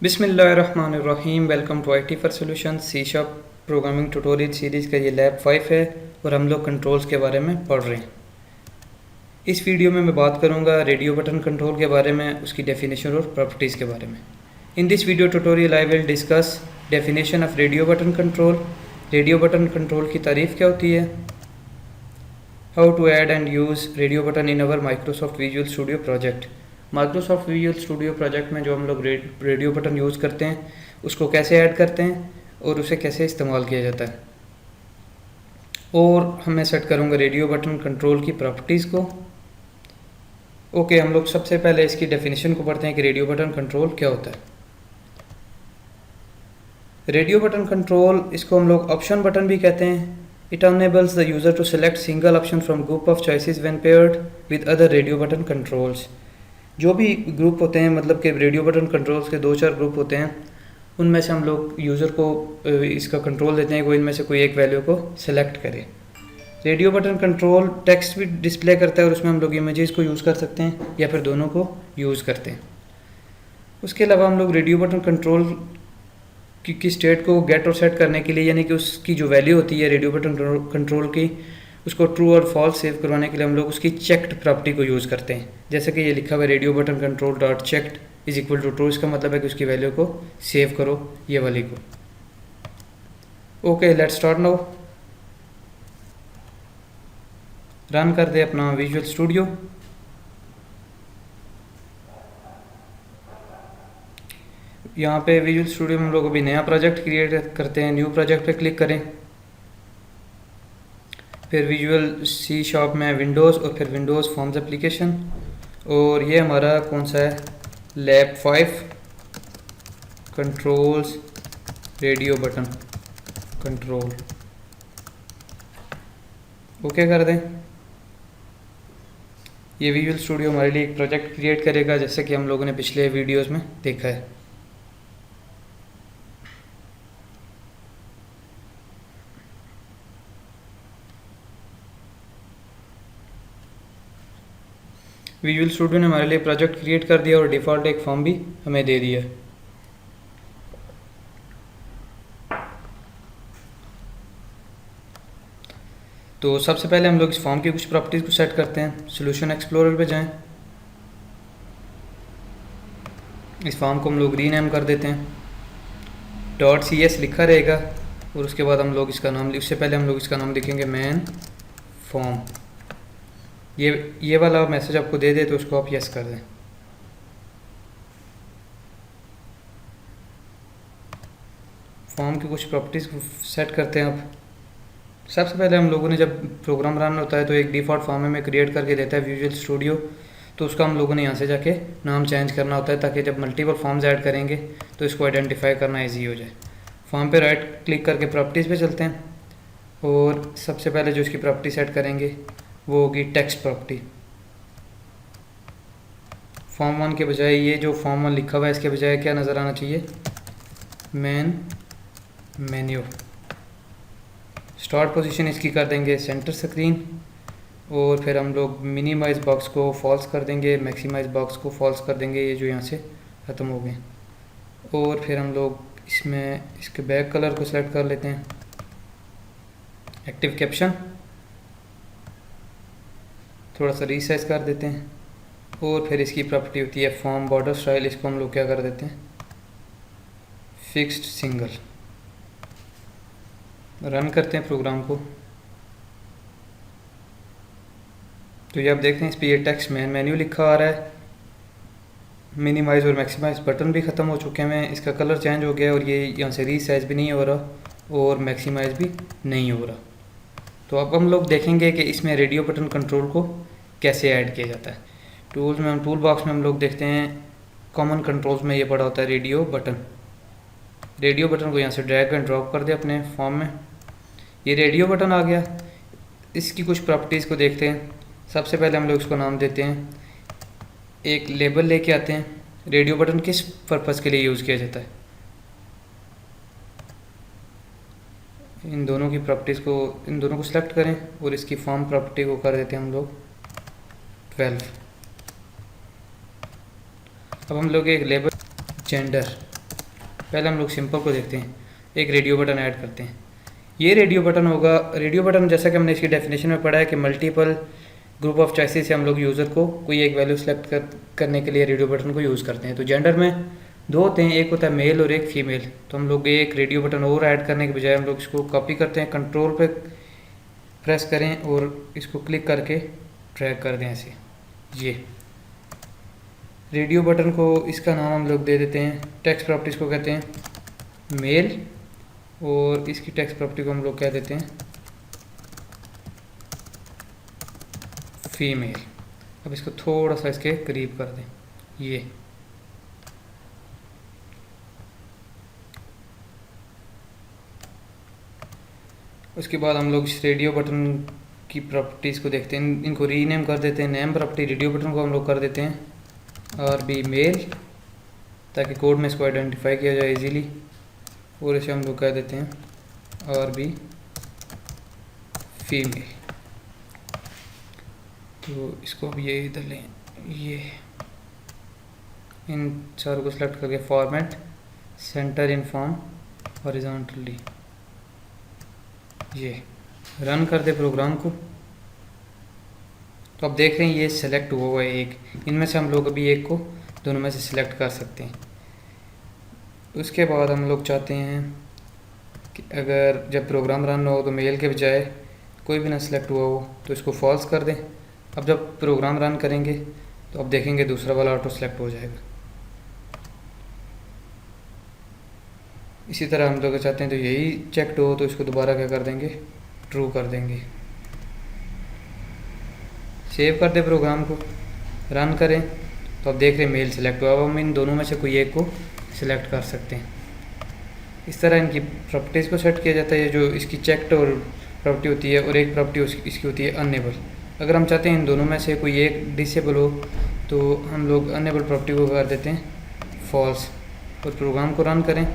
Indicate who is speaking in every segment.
Speaker 1: बिस्मिल्लाहिर्रहमानिर्रहीम। Welcome to IT for solution C sharp programming tutorial series का ये lab 5 है और हम लोग कंट्रोल्स के बारे में पढ़ रहे हैं। इस वीडियो में मैं बात करूंगा रेडियो बटन कंट्रोल के बारे में, उसकी डेफिनेशन और प्रॉपर्टीज़ के बारे में। In this video tutorial I will discuss definition of radio button control, radio button control की तारीफ़ क्या होती है, how to add and use radio button in our Microsoft Visual Studio project. Microsoft Visual Studio project में जो हम लोग radio button use करते हैं उसको कैसे ऐड करते हैं और उसे कैसे इस्तेमाल किया जाता है, और मैं सेट करूँगा रेडियो बटन कंट्रोल की प्रॉपर्टीज़ को। ओके, हम लोग सबसे पहले इसकी डेफिनेशन को पढ़ते हैं कि रेडियो बटन कंट्रोल क्या होता है। रेडियो बटन कंट्रोल, इसको हम लोग ऑप्शन बटन भी कहते हैं। It enables the user to select single option from group of choices when paired with other radio button controls. जो भी ग्रुप होते हैं, मतलब कि रेडियो बटन कंट्रोल्स के 2-4 ग्रुप होते हैं, उनमें से हम लोग यूज़र को इसका कंट्रोल देते हैं, वो इनमें से कोई एक वैल्यू को सिलेक्ट करे। रेडियो बटन कंट्रोल टेक्स्ट भी डिस्प्ले करता है और उसमें हम लोग इमेजेस को यूज़ कर सकते हैं या फिर दोनों को यूज़ करते हैं। उसके अलावा हम लोग रेडियो बटन कंट्रोल की स्टेट को गेट और सेट करने के लिए, यानी कि उसकी जो वैल्यू होती है रेडियो बटन कंट्रोल की, उसको ट्रू और फॉल्स सेव करवाने के लिए हम लोग उसकी चेक्ड प्रॉपर्टी को यूज़ करते हैं। जैसे कि ये लिखा हुआ है radio button control dot checked is equal to true. इसका मतलब है कि उसकी वैल्यू को सेव करो, ये वाली को। Okay, let's start now. Run कर दे अपना विजुअल स्टूडियो। यहाँ पे विजुअल स्टूडियो में हम लोग अभी नया प्रोजेक्ट क्रिएट करते हैं। न्यू प्रोजेक्ट पे क्लिक करें, फिर विजुअल सी शार्प में विंडोज़ और फिर विंडोज़ फॉर्म्स एप्लीकेशन, और ये हमारा कौन सा है, lab 5 controls radio button control. Okay कर दें। ये विजुअल स्टूडियो हमारे लिए एक प्रोजेक्ट क्रिएट करेगा, जैसे कि हम लोगों ने पिछले वीडियोस में देखा है। विजुअल स्टूडियो ने हमारे लिए प्रोजेक्ट क्रिएट कर दिया और डिफ़ॉल्ट एक फॉर्म भी हमें दे दिया। तो सबसे पहले हम लोग इस फॉर्म की कुछ प्रॉपर्टीज़ को सेट करते हैं। सॉल्यूशन एक्सप्लोरर पे जाएं, इस फॉर्म को हम लोग रीनेम कर देते हैं। .cs लिखा रहेगा और उसके बाद हम लोग इसका नाम, उससे पहले हम लोग इसका नाम लिखेंगे मैन फॉर्म। ये वाला मैसेज आपको दे दे तो उसको आप यस कर दें। फॉर्म की कुछ प्रॉपर्टीज़ सेट करते हैं। अब सबसे पहले हम लोगों ने, जब प्रोग्राम रन होता है तो एक डिफ़ॉल्ट फॉर्म में क्रिएट करके देता है विजुअल स्टूडियो, तो उसका हम लोगों ने यहाँ से जाके नाम चेंज करना होता है, ताकि जब मल्टीपल फॉर्म्स ऐड करेंगे तो इसको आइडेंटिफाई करना ईजी हो जाए। फॉर्म पे राइट क्लिक करके प्रॉपर्टीज़ पे चलते हैं, और सबसे पहले जो इसकी प्रॉपर्टी सेट करेंगे वो होगी टेक्स्ट प्रॉपर्टी। फॉर्म 1 के बजाय, ये जो फॉर्म 1 लिखा हुआ है इसके बजाय क्या नज़र आना चाहिए, मेन मेन्यू। स्टार्ट पोजीशन इसकी कर देंगे सेंटर स्क्रीन, और फिर हम लोग मिनिमाइज बॉक्स को फॉल्स कर देंगे, मैक्सिमाइज बॉक्स को फॉल्स कर देंगे, ये जो यहाँ से ख़त्म हो गए। और फिर हम लोग इसमें इसके बैक कलर को सिलेक्ट कर लेते हैं, एक्टिव कैप्शन थोड़ा सा रीसाइज कर देते हैं, और फिर इसकी प्रॉपर्टी होती है फॉर्म बॉर्डर स्टाइल, इसको हम लोग क्या कर देते हैं, फिक्स्ड सिंगल। रन करते हैं प्रोग्राम को, तो ये आप देखते हैं इस पर ये टेक्स्ट मैन मेन्यू लिखा आ रहा है। मिनिमाइज और मैक्सिमाइज बटन भी ख़त्म हो चुके हैं, इसका कलर चेंज हो गया, और ये यहाँ से रीसाइज भी नहीं हो रहा और मैक्सिमाइज भी नहीं हो रहा। तो अब हम लोग देखेंगे कि इसमें रेडियो बटन कंट्रोल को कैसे ऐड किया जाता है। टूल्स में, हम टूल बॉक्स में हम लोग देखते हैं कॉमन कंट्रोल्स में ये पड़ा होता है रेडियो बटन। रेडियो बटन को यहाँ से ड्रैग एंड ड्रॉप कर दे अपने फॉर्म में, ये रेडियो बटन आ गया। इसकी कुछ प्रॉपर्टीज़ को देखते हैं। सबसे पहले हम लोग इसको नाम देते हैं, एक लेबल लेके आते हैं, रेडियो बटन किस पर्पज़ के लिए यूज़ किया जाता है। इन दोनों की प्रॉपर्टीज़ को, इन दोनों को सिलेक्ट करें और इसकी फॉर्म प्रॉपर्टी को कर देते हैं हम लोग 12। अब हम लोग एक लेबल जेंडर पहले हम लोग सिंपल को देखते हैं, एक रेडियो बटन ऐड करते हैं। ये रेडियो बटन होगा, रेडियो बटन जैसा कि हमने इसकी डेफिनेशन में पढ़ा है कि मल्टीपल ग्रुप ऑफ चॉइसेस से हम लोग यूज़र को कोई एक वैल्यू सेलेक्ट करने के लिए रेडियो बटन को यूज़ करते हैं। तो जेंडर में दो होते हैं, एक होता है मेल और एक फीमेल। तो हम लोग एक रेडियो बटन और ऐड करने के बजाय हम लोग इसको कॉपी करते हैं, कंट्रोल पे प्रेस करें और इसको क्लिक करके ड्रैग कर दें ऐसे। ये रेडियो बटन को इसका नाम हम लोग दे देते हैं, टेक्स्ट प्रॉपर्टीज़ को कहते हैं मेल, और इसकी टेक्स्ट प्रॉपर्टी को हम लोग कह देते हैं फीमेल। अब इसको थोड़ा सा इसके करीब कर दें, ये उसके बाद हम लोग इस रेडियो बटन की प्रॉपर्टीज़ को देखते हैं, इनको रीनेम कर देते हैं। नेम प्रॉपर्टी रेडियो बटन को हम लोग कर देते हैं RB मेल, ताकि कोड में इसको आइडेंटिफाई किया जाए इजीली, और इसे हम लोग कह देते हैं RB फीमेल। तो इसको अब ये इधर लें, ये इन चारों को सिलेक्ट करके format centre in form horizontally, ये रन कर दे प्रोग्राम को। तो अब देख रहे हैं ये सिलेक्ट हुआ है एक, इनमें से हम लोग अभी एक को दोनों में से सिलेक्ट कर सकते हैं। उसके बाद हम लोग चाहते हैं कि अगर जब प्रोग्राम रन हो तो मेल के बजाय कोई भी ना सिलेक्ट हुआ हो तो इसको फॉल्स कर दें। अब जब प्रोग्राम रन करेंगे तो अब देखेंगे दूसरा वाला ऑटो सेलेक्ट हो जाएगा। इसी तरह हम लोग चाहते हैं तो यही चेक्ड हो तो इसको दोबारा क्या कर देंगे, ट्रू कर देंगे। सेव कर दे प्रोग्राम को, रन करें तो अब देख रहे हैं मेल सेलेक्ट हुआ। अब हम इन दोनों में से कोई एक को सिलेक्ट कर सकते हैं। इस तरह इनकी प्रॉपर्टीज़ को सेट किया जाता है, जो इसकी चेक्ड और प्रॉपर्टी होती है और एक प्रॉपर्टी इसकी होती है अनेबल। अगर हम चाहते हैं इन दोनों में से कोई एक डिसेबल हो तो हम लोग अनेबल प्रॉपर्टी को कर देते हैं फॉल्स, और प्रोग्राम को रन करें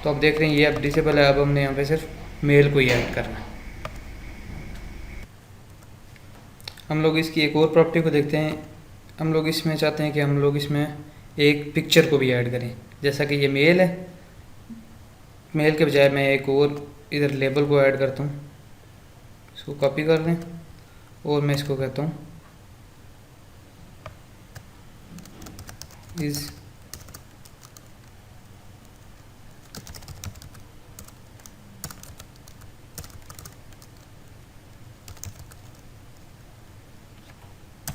Speaker 1: तो अब देख रहे हैं ये अब डिसेबल है। अब हमने यहाँ पे सिर्फ मेल को ही ऐड करना है। हम लोग इसकी एक और प्रॉपर्टी को देखते हैं। हम लोग इसमें चाहते हैं कि हम लोग इसमें एक पिक्चर को भी ऐड करें। जैसा कि ये मेल है, मेल के बजाय मैं एक और इधर लेबल को ऐड करता हूँ, इसको कॉपी कर लें और मैं इसको कहता हूँ इज़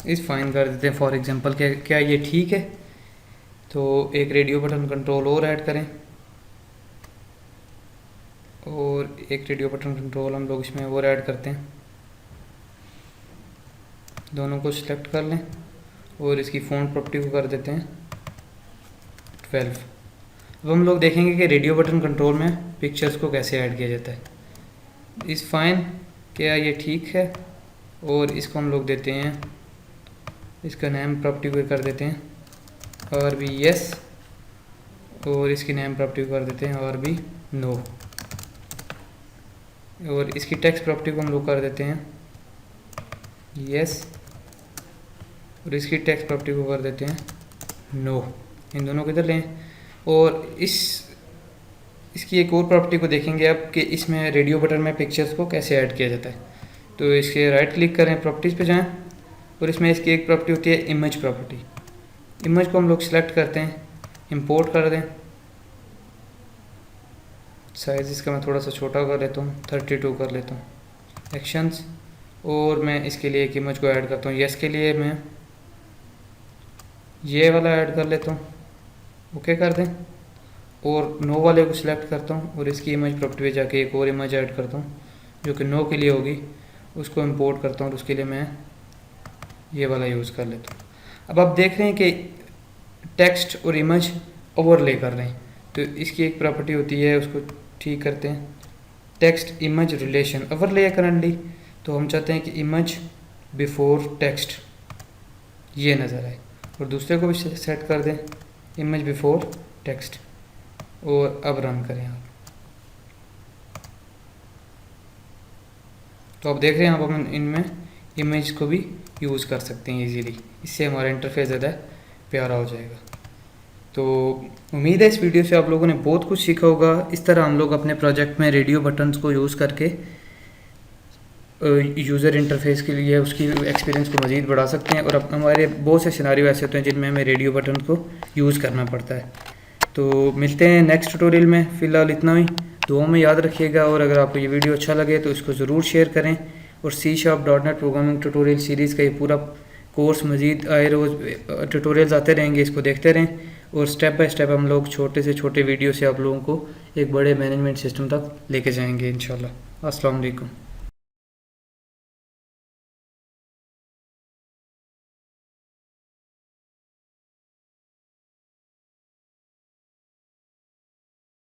Speaker 1: इस फाइन कर देते हैं फॉर एग्जांपल। क्या ये ठीक है? तो एक रेडियो बटन कंट्रोल और ऐड करें, और एक रेडियो बटन कंट्रोल हम लोग इसमें और ऐड करते हैं। दोनों को सिलेक्ट कर लें और इसकी फ़ॉन्ट प्रॉपर्टी को कर देते हैं 12। अब हम लोग देखेंगे कि रेडियो बटन कंट्रोल में पिक्चर्स को कैसे ऐड किया जाता है। इस फाइन क्या ये ठीक है? और इसको हम लोग देते हैं, इसका नेम प्रॉपर्टी को कर देते हैं RB यस, और इसकी नेम प्रॉपर्टी को कर देते हैं RB नो, और इसकी टेक्स्ट प्रॉपर्टी को हम लोग कर देते हैं यस, और इसकी टेक्स्ट प्रॉपर्टी को कर देते हैं नो। इन दोनों को इधर लें और इसकी एक और प्रॉपर्टी को देखेंगे अब कि इसमें रेडियो बटन में पिक्चर्स को कैसे ऐड किया जाता है। तो इसके राइट क्लिक करें, प्रॉपर्टीज़ पे जाएं, और इसमें इसकी एक प्रॉपर्टी होती है इमेज प्रॉपर्टी। इमेज को हम लोग सिलेक्ट करते हैं, इंपोर्ट कर दें। साइज़ इसका मैं थोड़ा सा छोटा कर लेता हूँ, 32 कर लेता हूँ। एक्शंस, और मैं इसके लिए एक इमेज को ऐड करता हूँ। यस के लिए मैं ये वाला ऐड कर लेता हूँ, ओके कर दें, और नो वाले को सिलेक्ट करता हूँ और इसकी इमेज प्रॉपर्टी पे जाके एक और इमेज ऐड करता हूँ जो कि नो के लिए होगी, उसको इंपोर्ट करता हूँ और उसके लिए मैं ये वाला यूज़ कर लेता हूँ। अब आप देख रहे हैं कि टेक्स्ट और इमेज ओवरले कर रहे हैं, तो इसकी एक प्रॉपर्टी होती है, उसको ठीक करते हैं। टेक्स्ट इमेज रिलेशन ओवरले है करंटली, तो हम चाहते हैं कि इमेज बिफोर टेक्स्ट ये नज़र आए, और दूसरे को भी सेट कर दें इमेज बिफोर टेक्स्ट, और अब रन करें आप। तो आप देख रहे हैं आप हम इनमें इमेज को भी यूज़ कर सकते हैं इजीली। इससे हमारा इंटरफेस ज़्यादा प्यारा हो जाएगा। तो उम्मीद है इस वीडियो से आप लोगों ने बहुत कुछ सीखा होगा। इस तरह हम लोग अपने प्रोजेक्ट में रेडियो बटन्स को यूज़ करके यूज़र इंटरफेस के लिए उसकी एक्सपीरियंस को मज़ीद बढ़ा सकते हैं। और अब हमारे बहुत से सिनारियो ऐसे होते हैं जिनमें हमें रेडियो बटन को यूज़ करना पड़ता है। तो मिलते हैं नेक्स्ट ट्यूटोरियल में, फ़िलहाल इतना ही। दुआ में याद रखिएगा, और अगर आपको ये वीडियो अच्छा लगे तो इसको ज़रूर शेयर करें। और C#.NET प्रोग्रामिंग ट्यूटोरियल सीरीज़ का ये पूरा कोर्स मज़ीद आए रोज़ ट्यूटोरियल्स आते रहेंगे, इसको देखते रहें। और स्टेप बाय स्टेप हम लोग छोटे से छोटे वीडियो से आप लोगों को एक बड़े मैनेजमेंट सिस्टम तक लेके जाएंगे इंशाल्लाह। अस्सलाम वालेकुम।